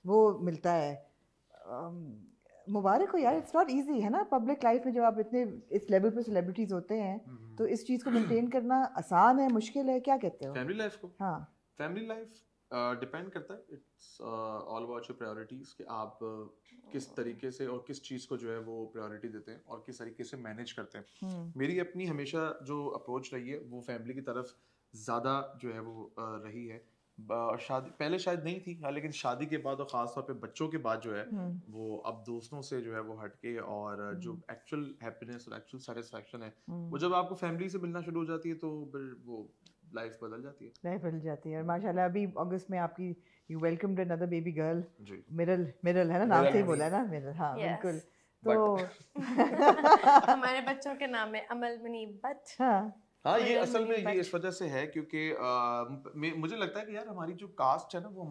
وہ ملتا ہے. مبارک ہو یار, اٹس ناٹ ایزی ہے نا پبلک لائف میں جب آپ اتنے اس لیول پہ سیلیبریٹیز ہوتے ہیں تو اس چیز کو مینٹین کرنا آسان ہے, مشکل ہے, کیا کہتے ہو؟ فیملی لائف کو, ہاں فیملی لائف ڈپینڈ کرتا ہے, it's all about your priorities کہ آپ کس طریقے سے اور کس چیز کو جو ہے وہ پرائیورٹی دیتے ہیں اور کس طریقے سے مینیج کرتے ہیں. میری اپنی ہمیشہ جو اپروچ رہی ہے وہ فیملی کی طرف زیادہ جو ہے وہ رہی ہے. شادی پہلے شاید نہیں تھی, لیکن شادی کے بعد اور خاص طور پہ بچوں کے بعد جو ہے وہ اب دوستوں سے جو ہے وہ ہٹ کے اور جو ایکچوئل ہیپینس اور ایکچوئل سیٹسفیکشن ہے وہ جب آپ کو فیملی سے ملنا شروع ہو جاتی ہے تو پھر وہ لائف بدل جاتی ہے. لائف بدل جاتی ہے. اور ماشاء اللہ ابھی اگست میں آپ کی you welcomed another baby girl, جی مرل ہے نا, نام سے ہی بولا ہے نا مرل, ہاں بالکل. تو ہمارے بچوں کے نام ہے امل منیب بٹ. ہاں یہ اصل میں یہ اس وجہ سے ہے کیونکہ مجھے لگتا ہے کہ یار ہماری جو کاسٹ ہے نا وہ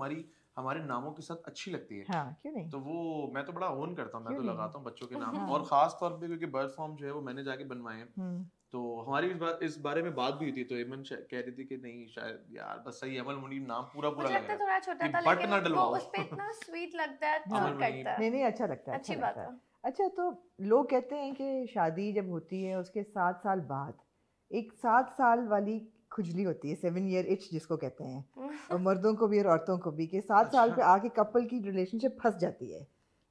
ہمارے ناموں کے ساتھ اچھی لگتی ہے. ہاں کیوں نہیں, تو وہ میں تو بڑا اون کرتا ہوں, میں تو لگاتا ہوں بچوں کے نام, اور خاص طور پہ کیونکہ برتھ فارم جو ہے وہ میں نے جا کے بنوائے ہیں. تو ہماری اس بارے میں بات بھی ہوئی تھی تو ایمن کہہ رہی تھی کہ نہیں شاید یار بس صحیح امل منیب نام پورا لگ رہا ہے, تھوڑا چھوٹا تھا لیکن وہ اس پہ اتنا سویٹ لگتا ہے, کرتا ہے. نہیں اچھا لگتا ہے, اچھی بات ہے. اچھا تو لوگ کہتے ہیں کہ شادی جب ہوتی ہے اس کے 7 سال بعد ایک 7 سال والی کھجلی ہوتی ہے, 7 year itch جس کو کہتے ہیں, اور مردوں کو بھی اور عورتوں کو بھی, کہ 7 سال پہ آ کے کپل کی ریلیشن شپ پھنس جاتی ہے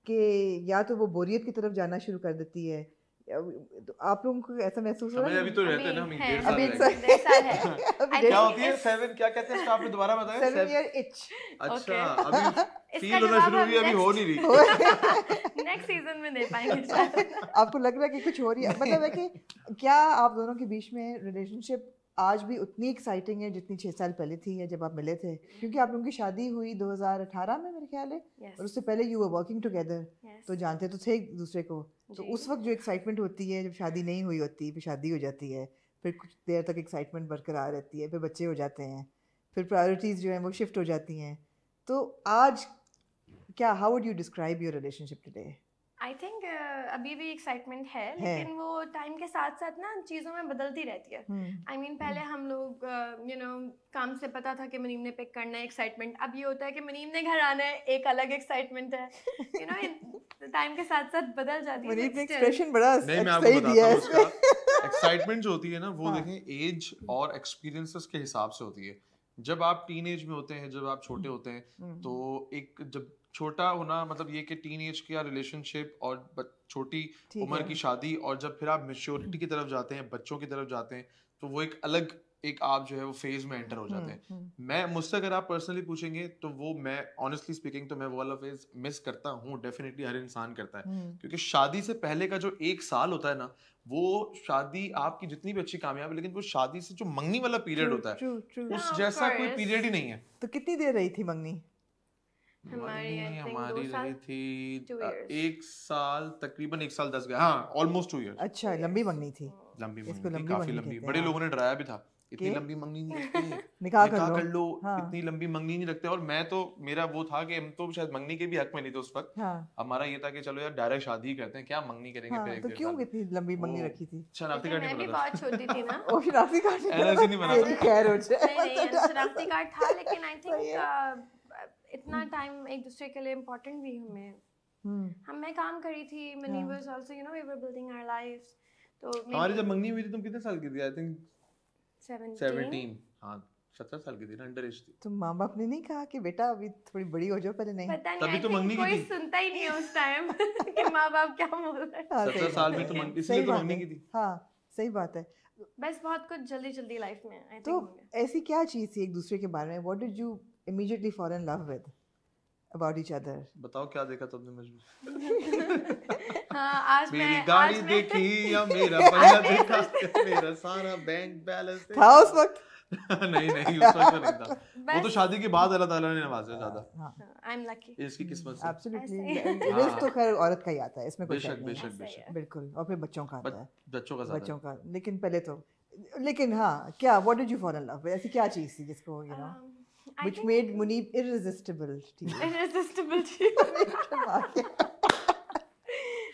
کہ یا تو وہ بوریت کی طرف جانا شروع کر دیتی ہے. آپ لوگوں کو ایسا محسوس ہو رہا ہے؟ ابھی تو رہتے ہیں نا, ہم 1.5 سال ہے. کیا ہوتی ہے 7, کیا کہتے ہیں اس کو, آپ نے دوبارہ بتایا 7 year itch. اچھا ابھی فیل ہونا شروع ہوئی, ابھی ہو نہیں رہی, نیکسٹ سیزن میں دے پائیں گے. آپ کو لگ رہا ہے کہ کچھ ہو رہی ہے, مطلب ہے کہ کیا آپ دونوں کے بیچ میں ریلیشن شپ آج بھی اتنی ایکسائٹنگ ہے جتنی 6 سال پہلے تھی یا جب آپ ملے تھے؟ کیونکہ آپ لوگوں کی شادی ہوئی 2018 میں میرے خیال ہے, اور اس سے پہلے یو ور ورکنگ ٹوگیدر, تو جانتے تو تھے ایک دوسرے کو. تو اس وقت جو ایکسائٹمنٹ ہوتی ہے جب شادی نہیں ہوئی ہوتی, پھر شادی ہو جاتی ہے, پھر کچھ دیر تک ایکسائٹمنٹ برقرار رہتی ہے, پھر بچے ہو جاتے ہیں, پھر پرائورٹیز جو ہیں وہ شفٹ ہو جاتی ہیں. تو آج کیا, how would you describe your relation ship today? I think ابھی بھی ایکسائٹمنٹ ہے, لیکن وہ ٹائم کے ساتھ ساتھ نا چیزوں میں بدلتی رہتی ہے. آئی مین پہلے ہم لوگ کام سے پتا تھا کہ منیم نے پک کرنا ہے, ایکسائٹمنٹ. اب یہ ہوتا ہے کہ منیم نے گھر آنا ہے, ایک الگ ایکسائٹمنٹ ہے. ٹائم کے ساتھ ساتھ بدل جاتی ہے. منیم نے ایکسپریشن بڑا نہیں, میں آپ کو بتاتا ہوں اس کا ایکسائٹمنٹ جو ہوتی ہے نا وہ دیکھیں ایج اور ایکسپیرینسز کے حساب سے ہوتی ہے. جب آپ ٹین ایج میں ہوتے ہیں, جب آپ چھوٹے ہوتے ہیں, تو ایک جب چھوٹا ہونا مطلب یہ کہ ٹین ایج کی ریلیشن شپ اور چھوٹی عمر کی شادی, اور جب پھر آپ میچیورٹی کی طرف جاتے ہیں, بچوں کی طرف جاتے ہیں, تو وہ ایک الگ ایک آپ جو ہے وہ فیز میں انٹر ہو جاتے ہیں. میں مجھ سے اگر آپ پرسنلی پوچھیں گے تو وہ میں آنیسٹلی اسپیکنگ تو میں وہ والا فیز مس کرتا ہوں, ڈیفینیٹلی ہر انسان کرتا ہے. کیونکہ شادی سے پہلے کا جو 1 سال ہوتا ہے نا, وہ شادی آپ کی جتنی بھی اچھی کامیاب ہے, لیکن وہ شادی سے جو منگنی والا پیریڈ ہوتا ہے اس جیسا کوئی پیریڈ ہی نہیں ہے. تو کتنی دیر رہی تھی منگنی؟ ہماری رہی تھی 1 سال, تقریباً 1 سال 10 گئے, ہاں آلموسٹ 2 ایئر. اچھا لمبی منگنی تھی, لمبی منگنی, کافی لمبی. بڑے لوگوں نے ڈرایا بھی تھا, اتنی لمبی منگنی نہیں رکھتے, نکاح کر لو, اتنی لمبی منگنی نہیں رکھتے. اور میں تو میرا وہ تھا کہ ہم تو شاید منگنی کے بھی حق میں نہیں تھے اس وقت. ہمارا یہ تھا کہ چلو یار ڈائریکٹ شادی ہی کرتے ہیں, کیا منگنی کریں گے. پھر تو کیوں اتنی لمبی منگنی رکھی تھی؟ شناختی کارڈ نہیں بنا بہت چھوٹی تھی نا. وہ شناختی کارڈ ایسے نہیں بنا تھا, خیر ہو جائے. نہیں شناختی کارڈ تھا, لیکن آئی تھنک اتنا ٹائم ایک دوسرے کے لیے امپورٹنٹ بھی ہمیں. میں کام کری تھی, money was also we were building our lives. تو ہماری جب منگنی ہوئی تھی تم کتنے سال کی تھی؟ I think 17. ہاں 17 سال کی تھی نا, انڈر ایج تھی. تو ماں باپ نے نہیں کہا کہ بیٹا ابھی تھوڑی بڑی ہو جاؤ پہلے؟ نہیں, تبھی تو منگنی کی تھی. کوئی سنتا ہی نہیں ہے اس ٹائم کہ ماں باپ کیا بول رہے ہیں. 17 سال میں تو اس لیے تو منگنی کی تھی. ہاں صحیح بات ہے. بس بہت کچھ جلدی لائف میں. تو ایسی کیا چیز تھی ایک دوسرے کے بارے میں, what did you immediately fall in love with about each other؟ بتاؤ کیا دیکھا تم نے مجھ میں؟ میری گاڑی دیکھی یا میرا بنگلہ دیکھا, میرا سارا بینک بیلنس تھا اس وقت؟ نہیں اس وقت نہیں تھا, وہ تو شادی کے بعد اللہ تعالیٰ نے نوازا زیادہ. آئی ایم لکی, اس کی قسمت سے. ایبسلیٹلی, رزق تو خیر عورت کا ہی آتا ہے, اس میں کوئی شک نہیں ہے. بالکل, اور پھر بچوں کا آتا ہے, بچوں کا. لیکن پہلے تو, لیکن ہاں کیا, what did you fall in love with؟ ایسی کیا چیز تھی جس کو which made Munib irresistible to you؟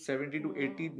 70 to 80